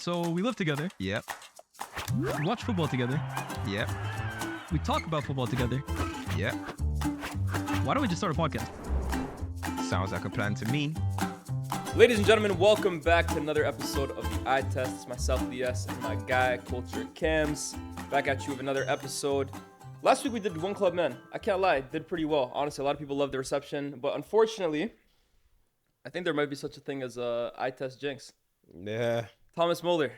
So we live together. Yep. We watch football together. Yep. We talk about football together. Yep. Why don't we just start a podcast? Sounds like a plan to me. Ladies and gentlemen, welcome back to another episode of the Eye Test. It's myself, DS, and my guy, CultureCams. Back at you with another episode. Last week we did One Club Men. I can't lie, did pretty well. Honestly, a lot of people loved the reception. But unfortunately, I think there might be such a thing as a Eye Test jinx. Yeah. Thomas Muller,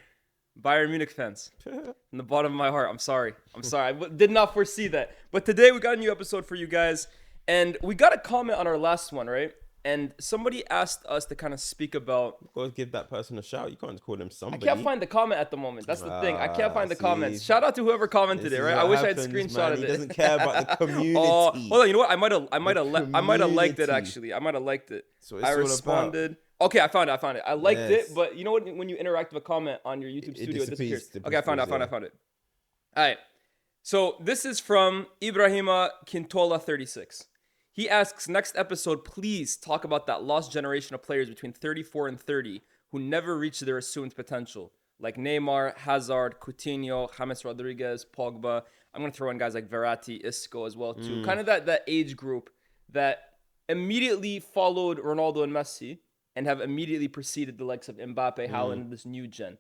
Bayern Munich fans. From the bottom of my heart, I'm sorry. I did not foresee that. But today we got a new episode for you guys. And we got a comment on our last one, right? And somebody asked us to kind of speak about... Go give that person a shout. You can't call them somebody. I can't find the comment at the moment. That's the thing. I can't find the comments. Shout out to whoever commented it, right? I wish I had screenshotted it. He doesn't care about the community. Oh, hold on. You know what? I might have liked it, actually. I might have liked it. So it's I all responded. About. Okay, I found it. I liked it, but you know what? When you interact with a comment on your YouTube studio, it disappears. Okay, I found it. All right. So this is from Ibrahima Kintola 36. He asks, next episode, please talk about that lost generation of players between 34 and 30 who never reached their assumed potential, like Neymar, Hazard, Coutinho, James Rodriguez, Pogba. I'm going to throw in guys like Verratti, Isco as well, too. Kind of that age group that immediately followed Ronaldo and Messi and have immediately preceded the likes of Mbappe, Haaland, this new gen.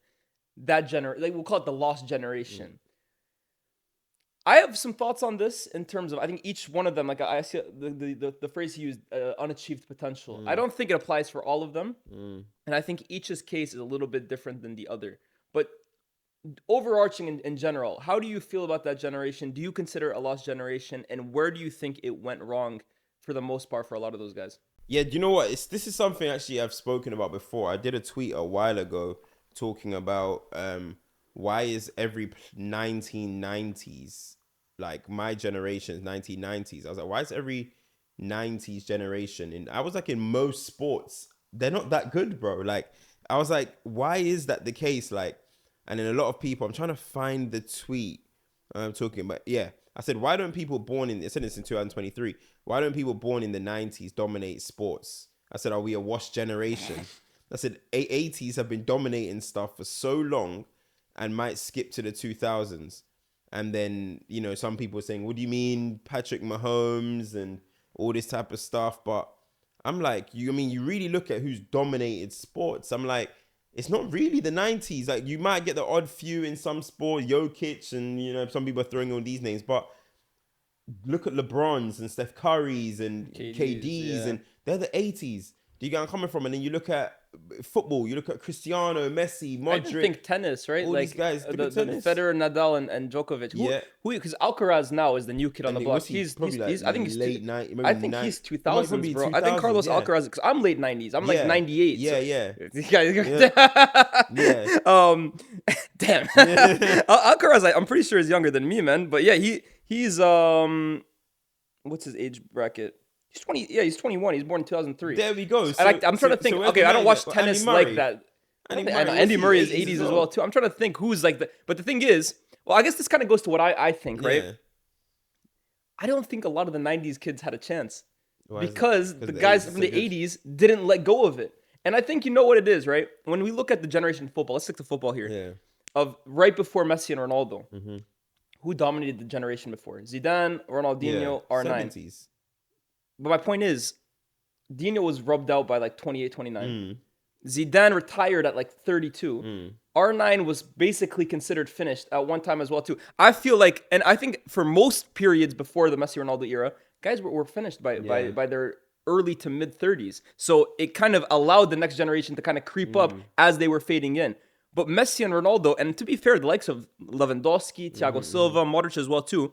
That we'll call it the lost generation. I have some thoughts on this in terms of, I think each one of them, like I see the phrase he used, unachieved potential. I don't think it applies for all of them. And I think each's case is a little bit different than the other. But overarching in general, how do you feel about that generation? Do you consider it a lost generation? And where do you think it went wrong for the most part for a lot of those guys? Yeah, do you know what? This is something actually I've spoken about before. I did a tweet a while ago talking about why is every 1990s, like my generation's 1990s, I was like, why is every 90s generation, and I was like, in most sports, they're not that good, bro. Like, I was like, why is that the case? Like, and then a lot of people, I'm trying to find the tweet I'm talking about. Yeah, I said, why don't people born in, I said this in 2023, why don't people born in the 90s dominate sports? I said, are we a washed generation? I said, 80s have been dominating stuff for so long and might skip to the 2000s. And then, you know, some people are saying, what do you mean Patrick Mahomes and all this type of stuff? But I'm like, you really look at who's dominated sports. I'm like, it's not really the 90s. Like, you might get the odd few in some sport, Jokic, and, you know, some people are throwing all these names. But look at LeBron's and Steph Curry's and KD's, and they're the 80s. Do you get where I'm coming from? And then you look at football, you look at Cristiano, Messi, Modric. I even think tennis, right? All like these guys, the Federer, Nadal, and Djokovic. Who? Because Alcaraz now is the new kid on the block. He's I think he's late 90s. I think he's 2000s, bro. I think Carlos Alcaraz, because I'm late 90s. I'm like 98. Yeah. Damn. Alcaraz, I'm pretty sure is younger than me, man. But yeah, he's what's his age bracket? He's 20. Yeah, he's 21. He's born in 2003. There we go. So, I'm trying to think. Okay, I don't watch tennis like that. Andy Murray is 80s as well too. I'm trying to think who's like the. But the thing is, well, I guess this kind of goes to what I think, right? I don't think a lot of the 90s kids had a chance because the guys from the 80s didn't let go of it. And I think you know what it is, right? When we look at the generation of football, let's stick to football here. Yeah. Of right before Messi and Ronaldo, who dominated the generation before? Zidane, Ronaldinho, R9. 70s. But my point is, Dino was rubbed out by like 28, 29. Zidane retired at like 32. R9 was basically considered finished at one time as well too. I feel like, and I think for most periods before the Messi Ronaldo era, guys were finished by their early to mid 30s. So it kind of allowed the next generation to kind of creep up as they were fading in. But Messi and Ronaldo, and to be fair, the likes of Lewandowski, Thiago Silva, Modric as well too,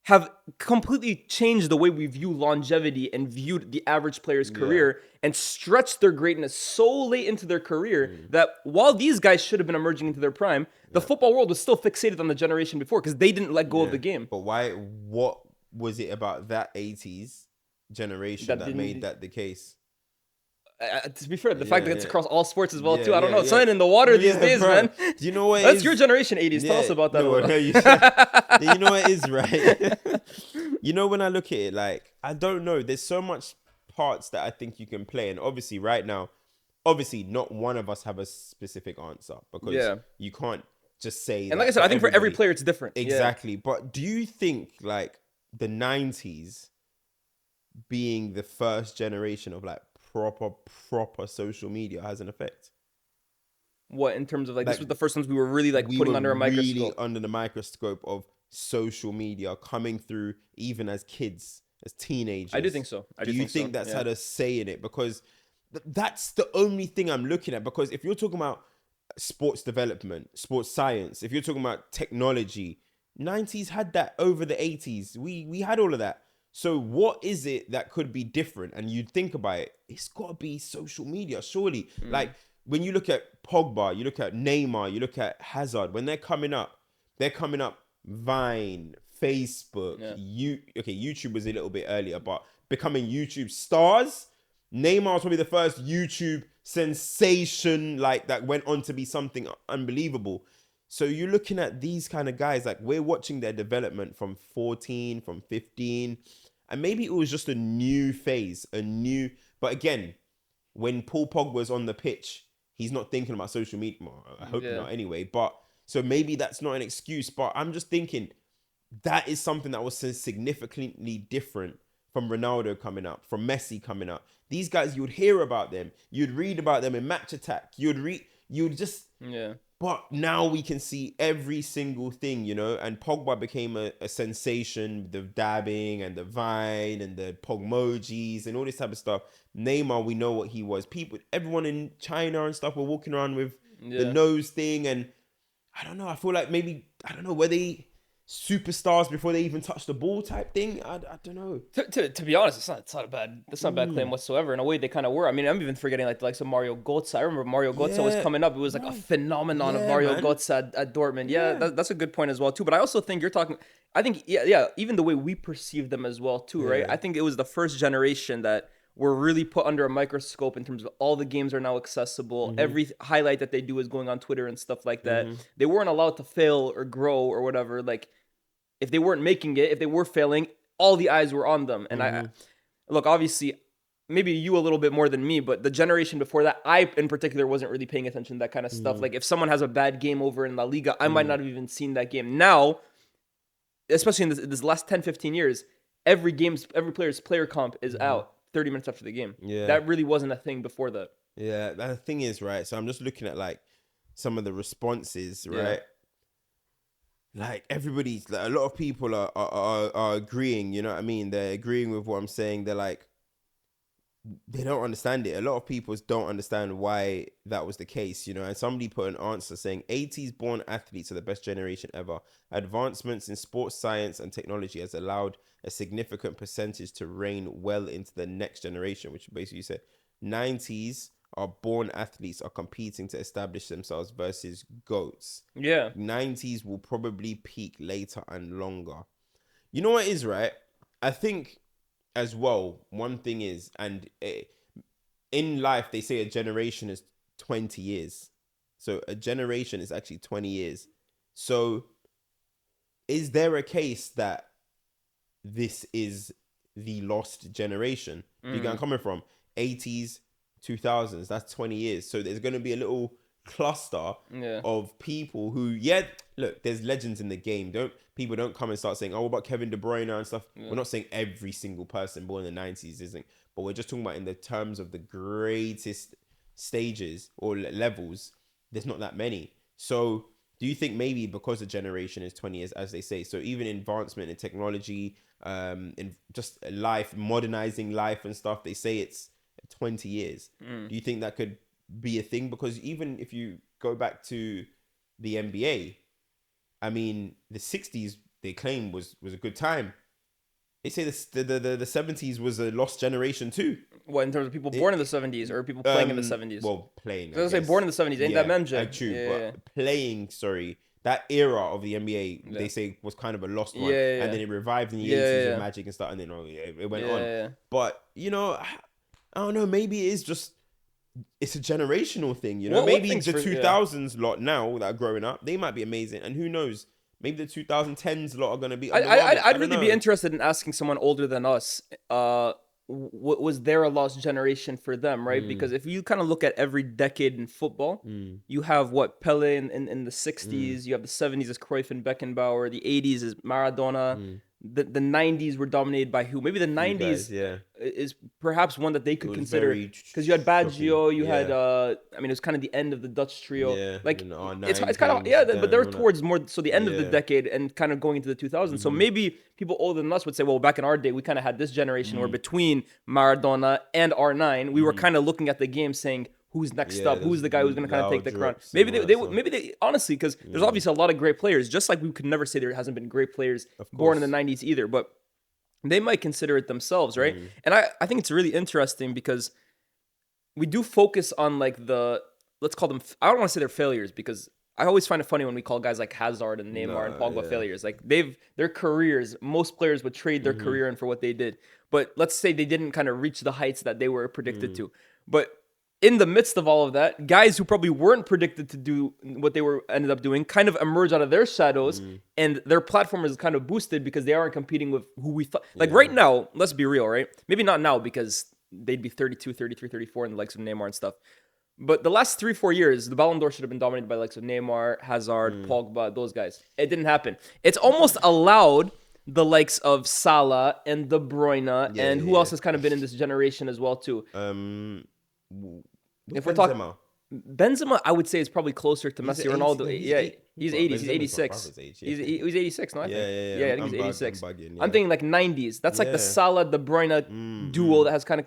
have completely changed the way we view longevity and viewed the average player's career and stretched their greatness so late into their career that while these guys should have been emerging into their prime, the football world was still fixated on the generation before because they didn't let go of the game. But why? What was it about that 80s generation that made that the case? To be fair, the fact that it's across all sports as well too. I don't know. It's something in the water these days, bro. man. Do you know what? That's your generation, 80s. Tell us about that. You know what it is, right? You know, when I look at it, like, I don't know. There's so much parts that I think you can play, and obviously, right now, obviously not one of us have a specific answer because you can't just say. And like I said, I think for every player it's different. Exactly. But do you think like the 90s being the first generation of like proper social media has an effect? What, in terms of like this was the first ones we were really like putting under a microscope? Really under the microscope of social media coming through even as kids, as teenagers. I do think so. Do you think that's had a say in it? Because that's the only thing I'm looking at. Because if you're talking about sports development, sports science, if you're talking about technology, 90s had that over the 80s. We had all of that. So what is it that could be different? And you think about it, it's got to be social media, surely. Like when you look at Pogba, you look at Neymar, you look at Hazard, when they're coming up Vine, Facebook, YouTube was a little bit earlier, but becoming YouTube stars. Neymar was probably the first YouTube sensation like that went on to be something unbelievable. So you're looking at these kind of guys, like we're watching their development from 14, from 15, and maybe it was just a new phase, but again, when Paul Pogba's on the pitch, he's not thinking about social media. Well, I hope not anyway, but so maybe that's not an excuse, but I'm just thinking that is something that was significantly different from Ronaldo coming up, from Messi coming up. These guys, you would hear about them, you'd read about them in Match Attack, but now we can see every single thing, you know, and Pogba became a sensation, the dabbing and the Vine and the Pogmojis and all this type of stuff. Neymar, we know what he was. Everyone in China and stuff were walking around with the nose thing, and I don't know, I feel like maybe, I don't know, were they superstars before they even touched the ball type thing? I don't know. To be honest, that's not a bad claim whatsoever. In a way, they kind of were. I mean, I'm even forgetting like the likes of Mario Götze. I remember Mario Götze was coming up. It was like a phenomenon of Mario Götze at Dortmund. That's a good point as well too. But I also think even the way we perceive them as well too, right? I think it was the first generation that were really put under a microscope in terms of all the games are now accessible. Every highlight that they do is going on Twitter and stuff like that. They weren't allowed to fail or grow or whatever. Like, if they weren't making it, if they were failing, all the eyes were on them. And I look, obviously, maybe you a little bit more than me, but the generation before that, I in particular wasn't really paying attention to that kind of stuff. Like if someone has a bad game over in La Liga, I might not have even seen that game. Now, especially in this last 10, 15 years, every player's player comp is out 30 minutes after the game. That really wasn't a thing before that. Yeah, the thing is, right? So I'm just looking at like some of the responses, right? Like everybody's, like, a lot of people are agreeing, you know what I mean? They're agreeing with what I'm saying. They're like, they don't understand it. A lot of people don't understand why that was the case, you know? And somebody put an answer saying 80s born athletes are the best generation ever. Advancements in sports science and technology has allowed a significant percentage to reign well into the next generation, which basically said 90s are born athletes are competing to establish themselves versus GOATs. 90s will probably peak later and longer. You know what is, right? I think as well, one thing is, in life, they say a generation is 20 years. So a generation is actually 20 years. So is there a case that this is the lost generation? Do you get where I'm coming from? 80s, 2000s, that's 20 years. So there's going to be a little cluster of people who, look, there's legends in the game. People don't come and start saying, oh, what about Kevin De Bruyne and stuff? We're not saying every single person born in the 90s isn't, but we're just talking about in the terms of the greatest stages or levels, there's not that many. So do you think maybe because a generation is 20 years, as they say, so even advancement in technology, in just life, modernizing life and stuff, they say it's 20 years. Do you think that could be a thing? Because even if you go back to the NBA, I mean, the 60s they claim was a good time. They say the 70s was a lost generation too. What, in terms of people born in the 70s or people playing in the 70s? Well, playing. I was going to say born in the 70s, ain't that memja? True, but playing, that era of the NBA, they say was kind of a lost one. And then it revived in the 80s with Magic and stuff, and then it went on. But, you know, I don't know, maybe it is just, it's a generational thing, you know? Maybe the 2000s lot now that are growing up, they might be amazing. And who knows? Maybe the 2010s lot are going to be... I'd really be interested in asking someone older than us was there a lost generation for them, right? Because if you kind of look at every decade in football, you have what Pele in the 60s, you have the 70s is Cruyff and Beckenbauer, the 80s is Maradona, the 90s were dominated by who? Maybe the 90s is perhaps one that they could consider, because you had Baggio, you had I mean, it was kind of the end of the Dutch trio. Like it's kind of but they're towards more so the end of the decade and kind of going into the 2000s. So maybe people older than us would say, well, back in our day, we kind of had this generation where between Maradona and R9, we were kind of looking at the game saying, who's next up? Who's the guy who's going to kind of take the crown? Maybe they honestly, because there's obviously a lot of great players. Just like we could never say there hasn't been great players born in the 90s either, but they might consider it themselves, right? And I think it's really interesting because we do focus on like let's call them, I don't want to say they're failures, because I always find it funny when we call guys like Hazard and Neymar and Pogba failures. Like their careers, most players would trade their career in for what they did. But let's say they didn't kind of reach the heights that they were predicted to. But in the midst of all of that, guys who probably weren't predicted to do what they ended up doing kind of emerge out of their shadows, and their platform is kind of boosted because they aren't competing with who we thought. Like right now, let's be real, right? Maybe not now because they'd be 32, 33, 34 in the likes of Neymar and stuff. But the last 3-4 years, the Ballon d'Or should have been dominated by the likes of Neymar, Hazard, Pogba, those guys. It didn't happen. It's almost allowed the likes of Salah and De Bruyne and who else has kind of been in this generation as well too. If we're talking Benzema, I would say is probably closer to Messi, Ronaldo. He's 80s. He's 86. He's 86, no? I think. I think he's 86. I'm thinking like 90s. That's like the Salah, De Bruyne duo that has kind of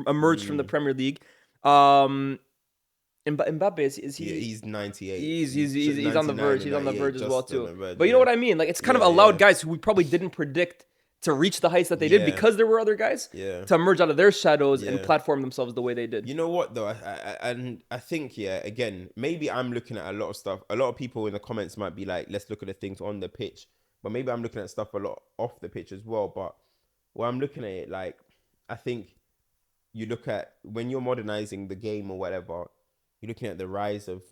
emerged from the Premier League. Mbappe is he? He's 98. He's on the verge. He's on the verge as well too. But you know what I mean? Like it's kind of allowed guys who we probably didn't predict to reach the heights that they did because there were other guys to emerge out of their shadows and platform themselves the way they did. You know what though? I think again, maybe I'm looking at a lot of stuff. A lot of people in the comments might be like, let's look at the things on the pitch. But maybe I'm looking at stuff a lot off the pitch as well. But when I'm looking at it, like, I think you look at when you're modernizing the game or whatever, you're looking at the rise of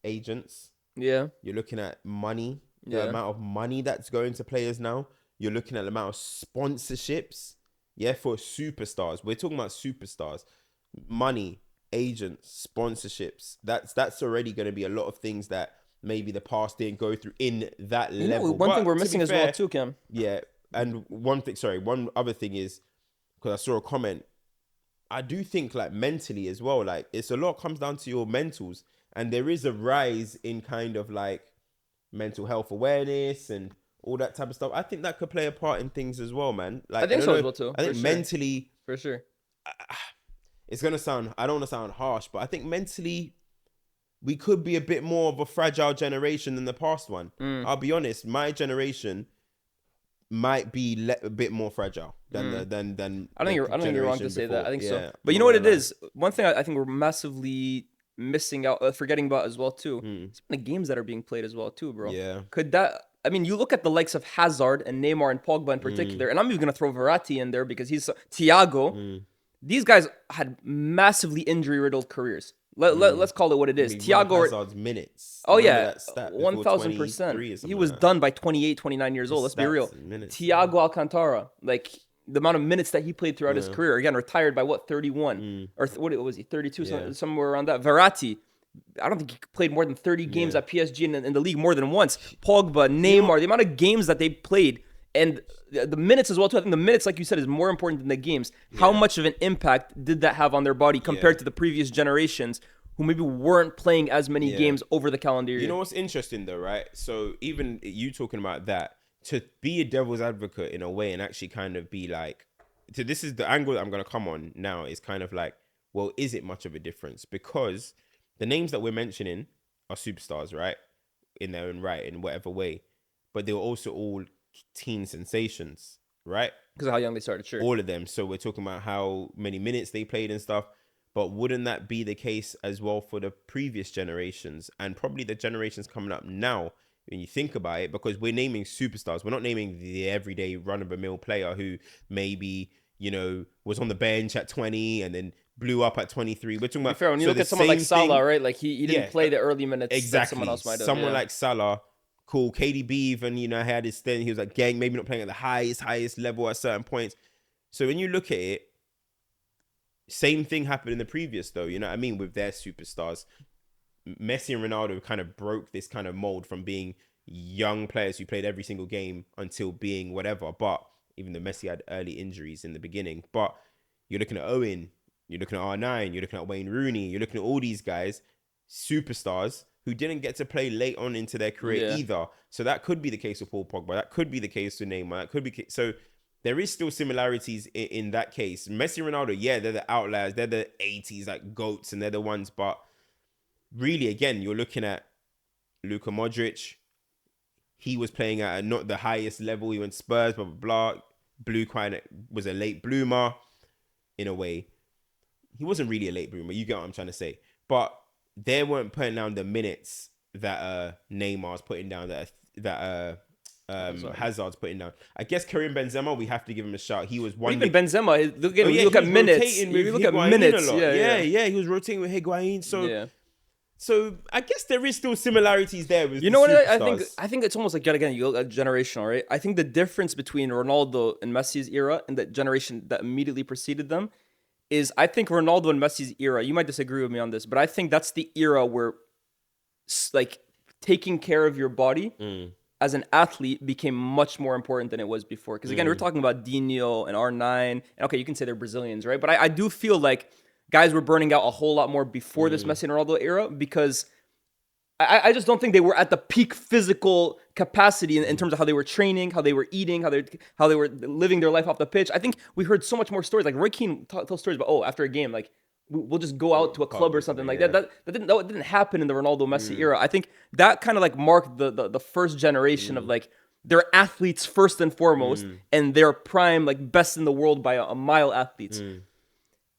agents. Yeah. You're looking at money, the amount of money that's going to players now. You're looking at the amount of sponsorships, for superstars. We're talking about superstars. Money, agents, sponsorships. That's already going to be a lot of things that maybe the past didn't go through in that level. One thing we're missing as well too, Cam. Yeah, and one other thing is, because I saw a comment, I do think like mentally as well, like it's a lot comes down to your mentals, and there is a rise in kind of like mental health awareness and all that type of stuff. I think that could play a part in things as well, man. Like, I think so as well too. I think mentally, for sure, it's gonna sound. I don't want to sound harsh, but I think mentally, we could be a bit more of a fragile generation than the past one. I'll be honest. My generation might be a bit more fragile than I don't think you're wrong to say that. I think so. But you know what it is? One thing I think we're massively missing out, forgetting about as well too. It's the games that are being played as well too, bro. Yeah. Could that? I mean, you look at the likes of Hazard and Neymar and Pogba in particular, and I'm even gonna throw Verratti in there because he's Thiago. These guys had massively injury-riddled careers. Let's call it what it is. Thiago Hazard's minutes. Oh yeah, 1,000%. He was done by 28, 29 years old. Let's be real. Thiago Alcantara, like the amount of minutes that he played throughout his career. Again, retired by 31 or what was he? 32, somewhere around that. Verratti, I don't think he played more than 30 games at PSG in the league more than once. Pogba, Neymar, the amount of games that they played. And the minutes as well too. I think the minutes, like you said, is more important than the games. How much of an impact did that have on their body compared to the previous generations who maybe weren't playing as many games over the calendar year? You know what's interesting though, right? So even you talking about that, to be a devil's advocate in a way and actually kind of be like, so this is the angle that I'm going to come on now, is kind of like, well, is it much of a difference? Because the names that we're mentioning are superstars, right? In their own right, in whatever way. But they were also all teen sensations, right? Because of how young they started, sure. All of them. So we're talking about how many minutes they played and stuff. But wouldn't that be the case as well for the previous generations and probably the generations coming up now when you think about it? Because we're naming superstars. We're not naming the everyday run-of-the-mill player who maybe, you know, was on the bench at 20 and then blew up at 23. We're talking about... Fair, when you look at someone like Salah, right? Like he didn't play the early minutes that someone else might have. Someone like Salah... Cool. KDB even, you know, had his stint. He was like, gang, maybe not playing at the highest level at certain points. So when you look at it, same thing happened in the previous, though. You know what I mean? With their superstars, Messi and Ronaldo kind of broke this kind of mold from being young players who played every single game until being whatever. But even though Messi had early injuries in the beginning, but you're looking at Owen, you're looking at R9, you're looking at Wayne Rooney, you're looking at all these guys, superstars who didn't get to play late on into their career either. So that could be the case with Paul Pogba. That could be the case with Neymar. That could be so. There is still similarities in that case. Messi and Ronaldo, yeah, they're the outliers. They're the 80s like goats, and they're the ones. But really, again, you're looking at Luka Modric. He was playing at not the highest level. He went Spurs, blah, blah, blah. Was a late bloomer in a way. He wasn't really a late bloomer. You get what I'm trying to say. But they weren't putting down the minutes that Neymar's putting down, that Hazard's putting down. I guess Karim Benzema, we have to give him a shout. He was one. Even Benzema, look at minutes. You look at minutes. Yeah. He was rotating with Higuain. So I guess there is still similarities there with what I think it's almost like, again, you look at generational, right? I think the difference between Ronaldo and Messi's era and the generation that immediately preceded them is, I think Ronaldo and Messi's era, you might disagree with me on this, but I think that's the era where like taking care of your body as an athlete became much more important than it was before. Because again, we're talking about Dinho and R9. And okay, you can say they're Brazilians, right? But I do feel like guys were burning out a whole lot more before this Messi and Ronaldo era, because I just don't think they were at the peak physical capacity in terms of how they were training, how they were eating, how they were living their life off the pitch. I think we heard so much more stories. Like Roy Keane tells stories about, after a game, like we'll just go out to a club or something like that. That didn't happen in the Ronaldo Messi era. I think that kind of like marked the first generation of like they're athletes first and foremost, and they're prime, like best in the world by a mile athletes.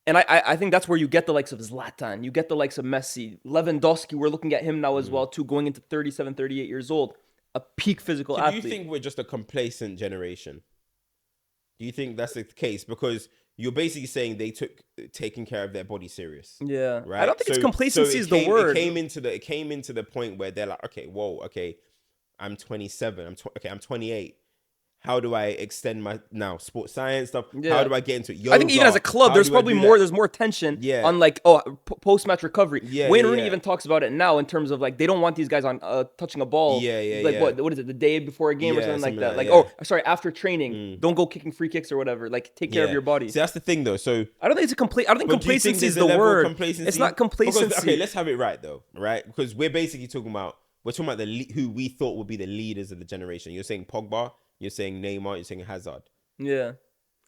And I think that's where you get the likes of Zlatan, you get the likes of Messi, Lewandowski, we're looking at him now as well too, going into 37, 38 years old, a peak physical athlete. Do you think we're just a complacent generation? Do you think that's the case? Because you're basically saying they took taking care of their body serious. Yeah. Right? I don't think it's complacency is the word. It came into the point where they're like, okay, I'm 27, I'm 28. How do I extend my sports science stuff? Yeah. How do I get into yoga? I think even as a club, there's probably there's more tension on like, post-match recovery. Wayne Rooney even talks about it now in terms of like, they don't want these guys on touching a ball. What is it, the day before a game or something like that? Like, after training, don't go kicking free kicks or whatever. Like, take care of your body. See, that's the thing though. So I don't think it's I don't think complacency is the word. It's not complacency. Because, okay, let's have it right though, right? Because we're basically talking about who we thought would be the leaders of the generation. You're saying Pogba. You're saying Neymar, you're saying Hazard. Yeah.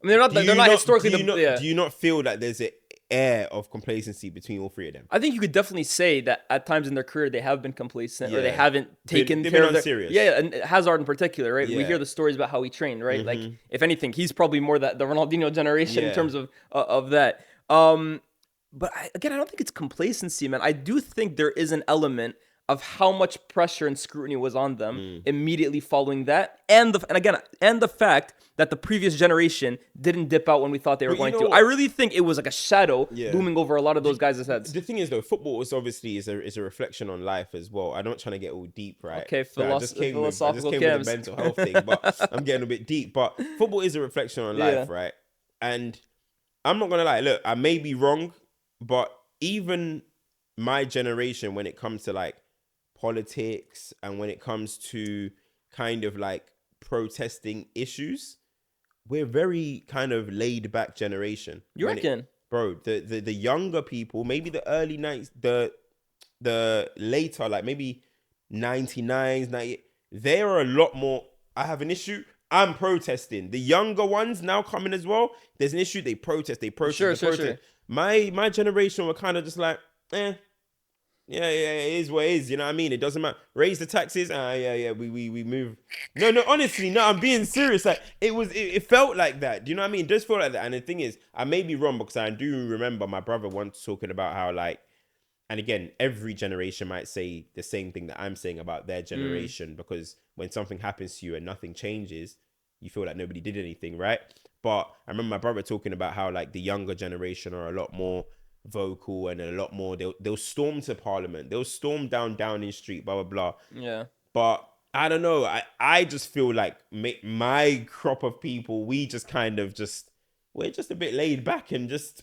I mean, they're not historically Do you not feel that there's an air of complacency between all three of them? I think you could definitely say that at times in their career they have been complacent or they haven't taken care of their... Serious. Yeah, and Hazard in particular, right? Yeah. We hear the stories about how he trained, right? Like, if anything, he's probably more the Ronaldinho generation in terms of that. But I don't think it's complacency, man. I do think there is an element of how much pressure and scrutiny was on them immediately following that, and the fact that the previous generation didn't dip out when we thought they were going to. I really think it was like a shadow looming over a lot of those guys' heads. The thing is, though, football is obviously is a reflection on life as well. I'm not trying to get all deep, right? Okay, I just came with the mental health thing, but I'm getting a bit deep. But football is a reflection on life, right? And I'm not gonna lie. Look, I may be wrong, but even my generation, when it comes to like politics and when it comes to kind of like protesting issues, we're very kind of laid back generation. You reckon? Bro, the younger people, maybe the early 90s, the later, like maybe 99s, 90s, they're a lot more, I have an issue, I'm protesting. The younger ones now coming as well, there's an issue, they protest. Sure. My generation were kind of just like, yeah, it is what it is. You know what I mean? It doesn't matter. Raise the taxes. We move. No, honestly, no, I'm being serious. Like it felt like that. Do you know what I mean? It does feel like that. And the thing is, I may be wrong because I do remember my brother once talking about how like, and again, every generation might say the same thing that I'm saying about their generation, because when something happens to you and nothing changes, you feel like nobody did anything, right? But I remember my brother talking about how like the younger generation are a lot more vocal and a lot more, they'll storm to parliament, they'll storm down Downing Street, blah blah blah. Yeah, but I don't know, I just feel like my crop of people, we just kind of we're just a bit laid back and just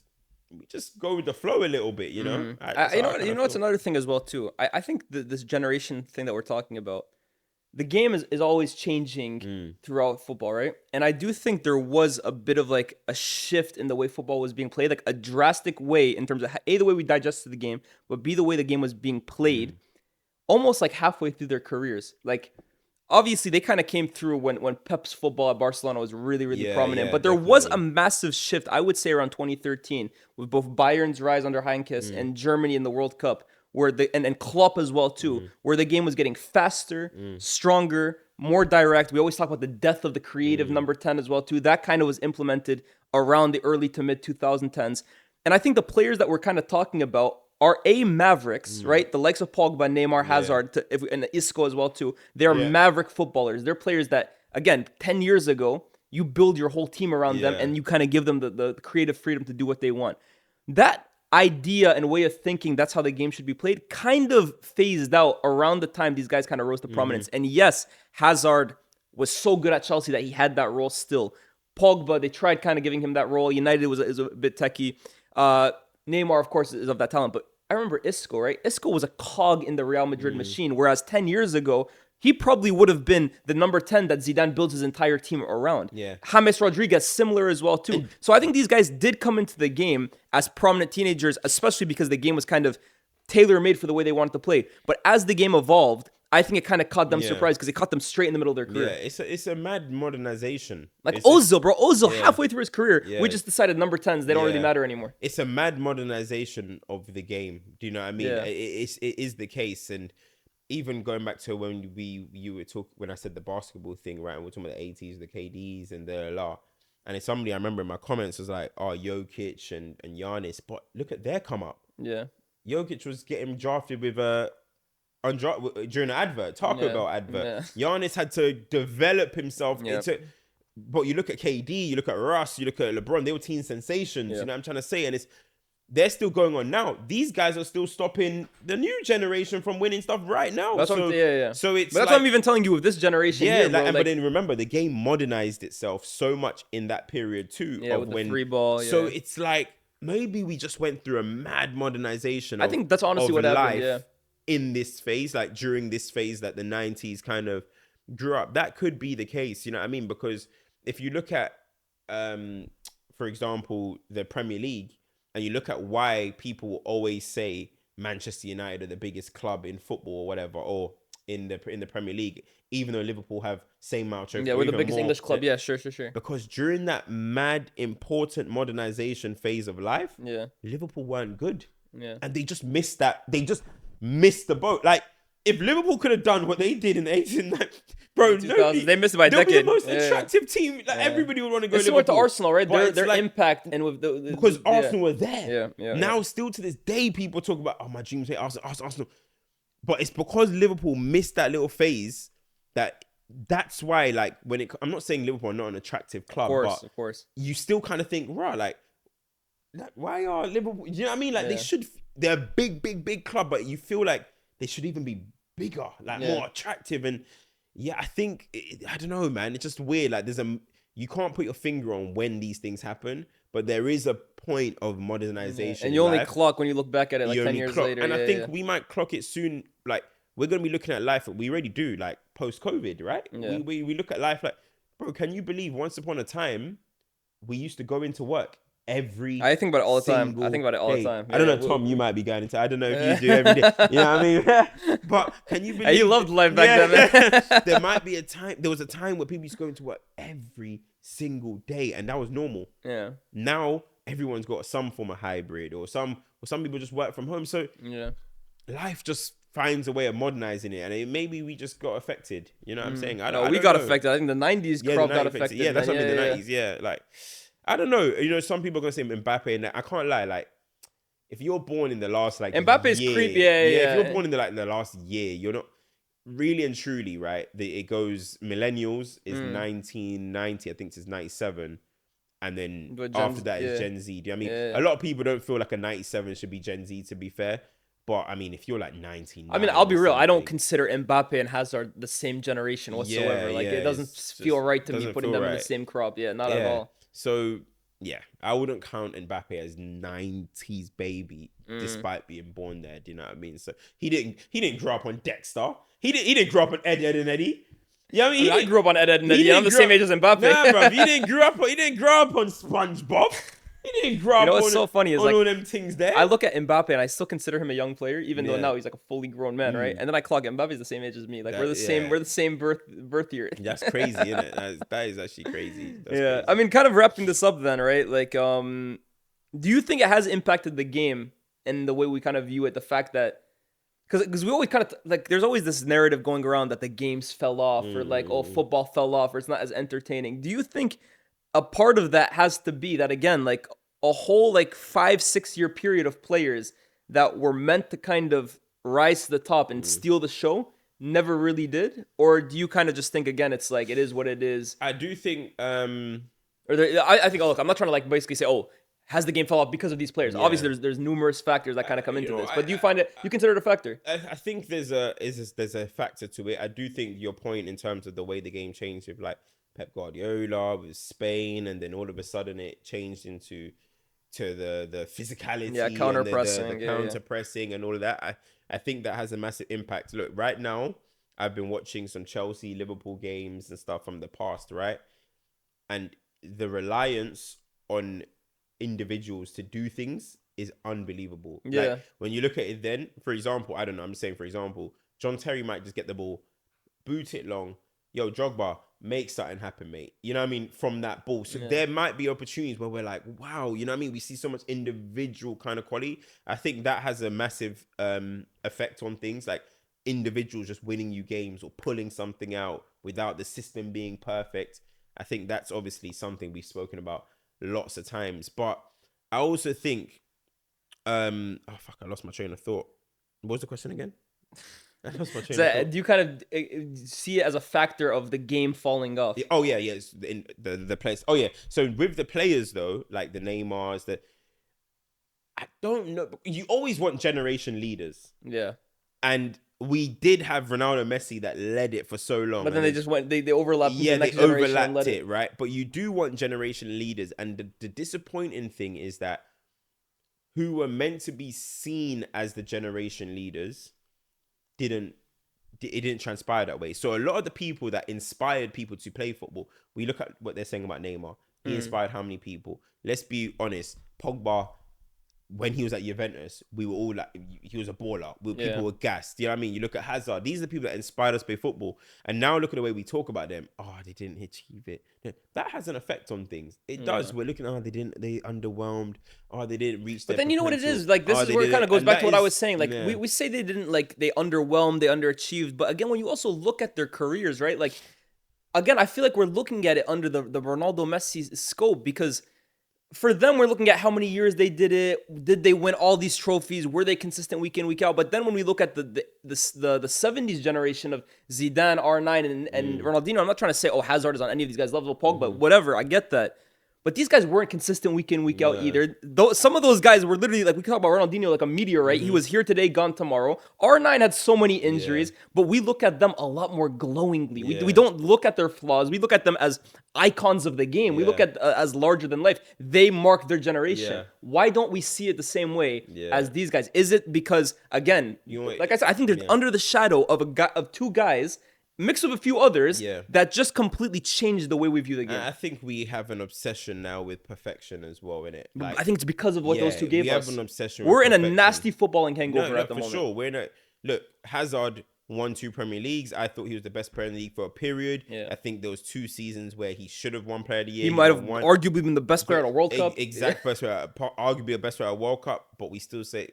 we just go with the flow a little bit, you know. You know, it's another thing as well too. I think this generation thing that we're talking about, the game is always changing throughout football, right? And I do think there was a bit of like a shift in the way football was being played, like a drastic way in terms of A, the way we digested the game, but B, the way the game was being played, almost like halfway through their careers. Like, obviously, they kind of came through when Pep's football at Barcelona was really, really prominent. But there was a massive shift, I would say, around 2013, with both Bayern's rise under Heinkes and Germany in the World Cup, where and Klopp as well too, where the game was getting faster, stronger, more direct. We always talk about the death of the creative number 10 as well too. That kind of was implemented around the early to mid 2010s. And I think the players that we're kind of talking about are Mavericks, right? The likes of Pogba, Neymar, Hazard, and Isco as well too. They're Maverick footballers. They're players that, again, 10 years ago, you build your whole team around them and you kind of give them the creative freedom to do what they want. That idea and way of thinking, that's how the game should be played, kind of phased out around the time these guys kind of rose to prominence. And yes, Hazard was so good at Chelsea that he had that role still. Pogba, they tried kind of giving him that role. United is a bit techie. Neymar, of course, is of that talent. But I remember Isco, right? Isco was a cog in the Real Madrid machine, whereas 10 years ago, he probably would have been the number 10 that Zidane builds his entire team around. Yeah. James Rodriguez, similar as well, too. So I think these guys did come into the game as prominent teenagers, especially because the game was kind of tailor-made for the way they wanted to play. But as the game evolved, I think it kind of caught them surprised because it caught them straight in the middle of their career. Yeah, it's a mad modernization. Like Ozil, bro. Ozil, halfway through his career, we just decided number 10s, they don't really matter anymore. It's a mad modernization of the game. Do you know what I mean? Yeah. It is the case. And even going back to when you were talking, when I said the basketball thing, right? And we're talking about the 80s, the KDs and the la. And it's somebody I remember in my comments was like, oh, Jokic and Giannis. But look at their come up. Yeah. Jokic was getting drafted with during the advert, Taco Bell advert. Giannis had to develop himself into. But you look at KD, you look at Russ, you look at LeBron. They were teen sensations. You know what I'm trying to say? And they're still going on now. These guys are still stopping the new generation from winning stuff right now. That's So it's. But that's what I'm even telling you with this generation. Yeah, here, bro. but then remember, the game modernized itself so much in that period too. Yeah, with the free ball. So it's like maybe we just went through a mad modernization. I think that's honestly what happened. Yeah. In this phase, like during this phase that the 90s kind of grew up, that could be the case, you know what I mean? Because if you look at, for example, the Premier League, and you look at why people will always say Manchester United are the biggest club in football or whatever, or in the Premier League, even though Liverpool have same amount of trophies. Yeah, we're the biggest English club. Yeah, sure. Because during that mad, important modernization phase of life, Liverpool weren't good. Yeah. And they just missed that. They just missed the boat. Like, if Liverpool could have done what they did in the 1890s, bro, they missed it by a decade. They'll be the most attractive team. Like, everybody would want to go it's Liverpool. It's similar to Arsenal, right? Their impact and with because Arsenal were there. Yeah. Now, still to this day, people talk about, oh, my dreams say Arsenal. But it's because Liverpool missed that little phase that's why, like, I'm not saying Liverpool are not an attractive club, of course. You still kind of think, right, like, why are Liverpool? You know what I mean? Like, they're a big club, but you feel like they should even be bigger, like more attractive. And I think, I don't know, man. It's just weird. Like, you can't put your finger on when these things happen, but there is a point of modernization. And you only clock when you look back at it, like 10 years later. And I think we might clock it soon. Like, we're going to be looking at life, we already do, like, post-COVID, right? Yeah. We look at life like, bro, can you believe once upon a time, we used to go into work I think about it all the time. I don't know, Tom, you might be going into, I don't know if you do every day. You know what I mean? But can you believe? Hey, you loved life back then, man. There was a time where people used to go into work every single day, and that was normal. Yeah. Now everyone's got some form of hybrid, or some people just work from home. So life just finds a way of modernizing it, and maybe we just got affected. You know what I'm saying? We got affected. I think the 90s crowd got affected. Yeah, that's something in the 90s. Yeah, like, I don't know. You know, some people are gonna say Mbappe, and I can't lie. Like, if you're born in the last Mbappe's creepy. Yeah. If you're born in the last year, you're not really and truly right. It goes millennials is 1990. I think it's 97. And then after that is Gen Z. Do you know what I mean? A lot of people don't feel like a 97 should be Gen Z, to be fair. But I mean, if you're like 19, I mean, I'll be real. I don't consider Mbappe and Hazard the same generation whatsoever. It doesn't feel right to me putting them in the same crop. Yeah, not at all. So Yeah, I wouldn't count Mbappe as 90s baby, despite being born there. Do you know what I mean? So he didn't grow up on Dexter. He didn't grow up on Ed, Ed and Eddie. Yeah, I mean, I grew up on Ed, Ed and Eddie. And I'm the same age as Mbappe. Nah, bro, he didn't grow up on SpongeBob. He didn't grow up on, what's so funny is on like, all them things there. I look at Mbappe and I still consider him a young player, even though now he's like a fully grown man, right? And then I clock it. Mbappe's the same age as me. Like we're the same birth year. That's crazy, isn't it? That is actually crazy. That's crazy. I mean, kind of wrapping this up then, right? Like, do you think it has impacted the game and the way we kind of view it? The fact that because we always kind of like, there's always this narrative going around that the games fell off or like, oh, football fell off or it's not as entertaining. Do you think a part of that has to be that, again, like a whole like 5-6 year period of players that were meant to kind of rise to the top and steal the show never really did? Or do you kind of just think, again, it's like, it is what it is? I do think, I think, oh, look, I'm not trying to like basically say, oh, has the game fell off because of these players? Yeah. Obviously, there's numerous factors that kind of come into this, but do you find it? You consider it a factor? I think there's a factor to it. I do think your point in terms of the way the game changed with like Pep Guardiola with Spain, and then all of a sudden it changed into the physicality, counter pressing, the counter pressing, and all of that. I think that has a massive impact. Look, right now I've been watching some Chelsea, Liverpool games and stuff from the past, right? And the reliance on individuals to do things is unbelievable. Yeah. Like, when you look at it then, for example, I don't know, I'm saying for example, John Terry might just get the ball, boot it long, yo, Drogba, make something happen, mate. You know what I mean? From that ball. So there might be opportunities where we're like, wow, you know what I mean? We see so much individual kind of quality. I think that has a massive effect on things, like individuals just winning you games or pulling something out without the system being perfect. I think that's obviously something we've spoken about lots of times. But I also think, I lost my train of thought. What was the question again? I lost my train of thought. Do you kind of see it as a factor of the game falling off? Oh yeah, it's in the players. Oh yeah. So with the players though, like the Neymars, I don't know. You always want generation leaders. Yeah. And we did have Ronaldo, Messi that led it for so long. But then they just went, they overlapped. Yeah, they overlapped it, right? But you do want generation leaders. And the disappointing thing is that who were meant to be seen as the generation leaders it didn't transpire that way. So a lot of the people that inspired people to play football, we look at what they're saying about Neymar. He inspired how many people? Let's be honest. Pogba, when he was at Juventus, we were all like, he was a baller. People were gassed. You know what I mean? You look at Hazard. These are the people that inspired us to play football. And now look at the way we talk about them. Oh, they didn't achieve it. That has an effect on things. It does. We're looking, they underwhelmed. Oh, they didn't reach their But then you know what it potential. is? Like, this is where it kind of goes back to what I was saying. Like, yeah. we say they didn't, like, they underwhelmed, they underachieved. But again, when you also look at their careers, right? Like, again, I feel like we're looking at it under the Ronaldo Messi scope, because for them, we're looking at how many years they did it. Did they win all these trophies? Were they consistent week in, week out? But then when we look at the 70s generation of Zidane, R9, and Ronaldinho, I'm not trying to say, oh, Hazard is on any of these guys' level, Pogba, whatever. I get that. But these guys weren't consistent week in, week out either. Though some of those guys were literally, like, we talk about Ronaldinho like a meteor, right? He was here today, gone tomorrow. R9 had so many injuries, but we look at them a lot more glowingly. We don't look at their flaws. We look at them as icons of the game. We look at as larger than life. They mark their generation. Yeah. Why don't we see it the same way as these guys? Is it because, again, like I said, I think they're under the shadow of two guys mixed with a few others that just completely changed the way we view the game. I think we have an obsession now with perfection as well, innit? Like, I think it's because of what those two gave us. We have an obsession. We're in a nasty footballing hangover at the moment. For sure. We're in a look. Hazard won 2 Premier Leagues. I thought he was the best player in the league for a period. Yeah. I think there was 2 seasons where he should have won Player of the Year. He might have arguably been the best player at a World Cup. Best player, arguably the best player at a World Cup. But we still say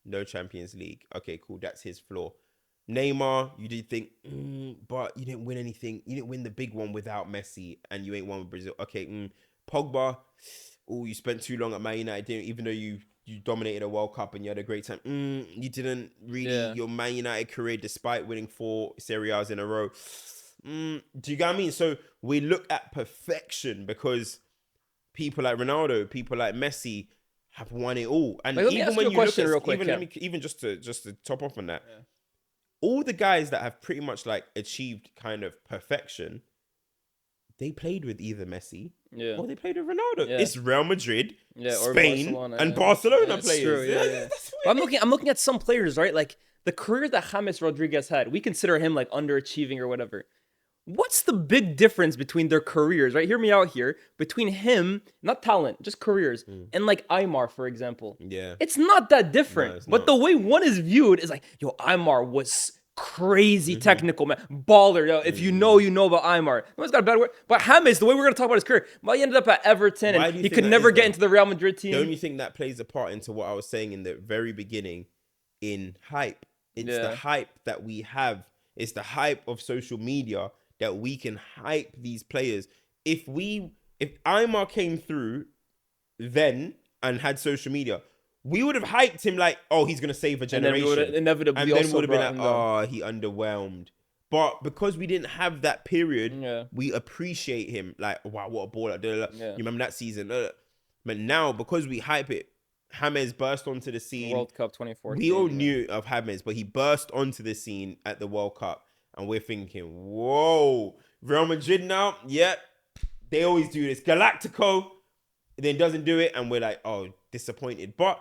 no Champions League. Okay, cool. That's his flaw. Neymar, you did think, but you didn't win anything. You didn't win the big one without Messi, and you ain't won with Brazil. Okay, Pogba, you spent too long at Man United, even though you dominated a World Cup and you had a great time. You didn't really, your Man United career, despite winning 4 Serie A's in a row. Do you get what I mean? So we look at perfection because people like Ronaldo, people like Messi have won it all. And like, even when you look at, even just to top off on that, all the guys that have pretty much like achieved kind of perfection, they played with either Messi or they played with Ronaldo. Yeah. It's Real Madrid, or Spain, Barcelona, and Barcelona it's players. true, yeah. But I'm looking at some players, right? Like the career that James Rodriguez had, we consider him like underachieving or whatever. What's the big difference between their careers, right? Hear me out here. Between him, not talent, just careers, and like Aymar, for example. Yeah. It's not that different. No, it's but not. the way one is viewed is like, yo, Aymar was crazy technical, man. Baller, yo. If you know about Aymar. No one's got a bad word. But James, the way we're going to talk about his career, well, he ended up at Everton, and he could never get into the Real Madrid team. The only thing that plays a part into what I was saying in the very beginning in hype. It's the hype that we have. It's the hype of social media that we can hype these players. If Aymar came through then and had social media, we would have hyped him like, oh, he's gonna save a generation. And then inevitably and then also would have been like, oh, he underwhelmed. But because we didn't have that period, we appreciate him. Like, wow, what a baller. You remember that season? But now, because we hype it, James burst onto the scene. World Cup 2014. We all knew of James, but he burst onto the scene at the World Cup. And we're thinking, whoa, Real Madrid now? Yeah, they always do this. Galactico, then doesn't do it. And we're like, oh, disappointed. But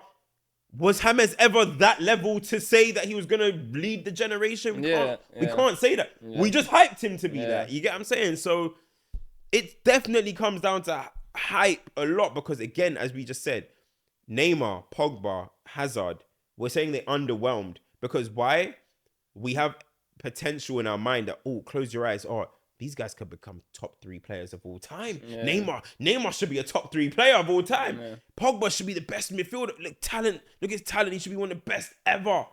was James ever that level to say that he was going to lead the generation? We can't say that. Yeah. We just hyped him to be that. You get what I'm saying? So it definitely comes down to hype a lot because, again, as we just said, Neymar, Pogba, Hazard, we're saying they're underwhelmed. Because why? We have potential in our mind that, oh, close your eyes. Oh, these guys could become top 3 players of all time. Yeah. Neymar should be a top 3 player of all time. Yeah. Pogba should be the best midfielder. Look at his talent. He should be one of the best ever.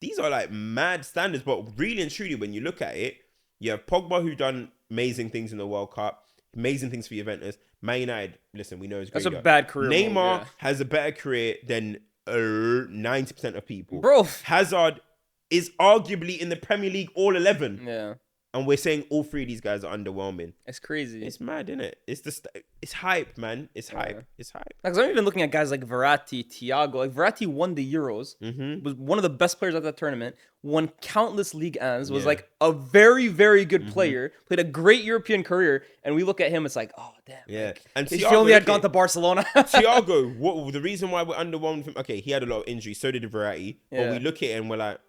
These are like mad standards. But really and truly, when you look at it, you have Pogba who done amazing things in the World Cup, amazing things for Juventus. Man United, listen, we know it's great. That's a bad career. Neymar has a better career than 90% of people. Bro. Hazard is arguably in the Premier League all 11. Yeah. And we're saying all 3 of these guys are underwhelming. It's crazy. It's mad, isn't it? It's hype, man. It's hype. It's hype. Because I'm even looking at guys like Verratti, Thiago. Like Verratti won the Euros, was one of the best players at that tournament, won countless Ligue 1s, was like a very, very good player, played a great European career, and we look at him, it's like, oh, damn. Yeah. Like, and if he only had gone to Barcelona. Thiago, the reason why we're underwhelmed from, okay, he had a lot of injuries, so did Verratti, but we look at it and we're like,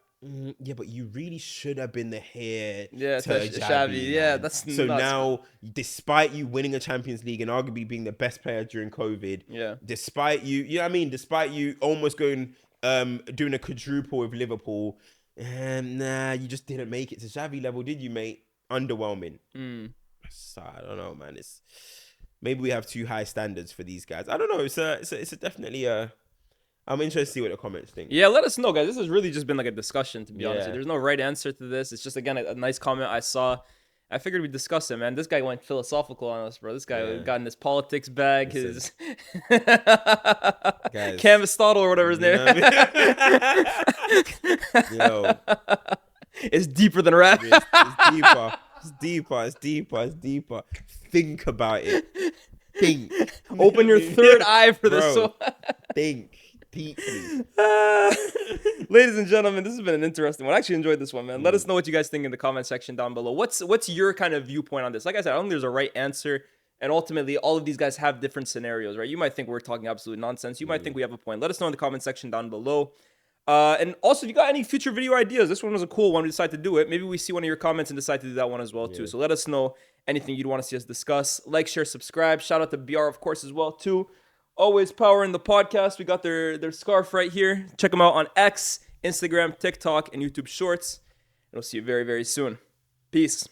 yeah, but you really should have been the heir to Xavi. Yeah, that's so nuts. Now, despite you winning a Champions League and arguably being the best player during COVID, despite you know what I mean, despite you almost going doing a quadruple with Liverpool, you just didn't make it to Xavi level, did you, mate? Underwhelming. So I don't know, man. Maybe we have too high standards for these guys. I don't know. It's definitely a. I'm interested to see what the comments think. Yeah, let us know, guys. This has really just been like a discussion, to be honest. There's no right answer to this. It's just, again, a nice comment I saw. I figured we'd discuss it, man. This guy went philosophical on us, bro. This guy got in his politics bag, his Camistotle or whatever his name. Yo. It's deeper than rap. It's deeper. Think about it. Think. Open your third eye for this one. Think deeply. Ladies and gentlemen, this has been an interesting one. I actually enjoyed this one, man. Let us know what you guys think in the comment section down below. What's your kind of viewpoint on this? Like I said, I don't think there's a right answer. And ultimately, all of these guys have different scenarios, right? You might think we're talking absolute nonsense. You might think we have a point. Let us know in the comment section down below. And also, if you got any future video ideas, this one was a cool one. We decided to do it. Maybe we see one of your comments and decide to do that one as well, too. So let us know anything you'd want to see us discuss. Like, share, subscribe. Shout out to BR, of course, as well, too. Always powering the podcast. We got their scarf right here. Check them out on X, Instagram, TikTok, and YouTube Shorts. And we'll see you very, very soon. Peace.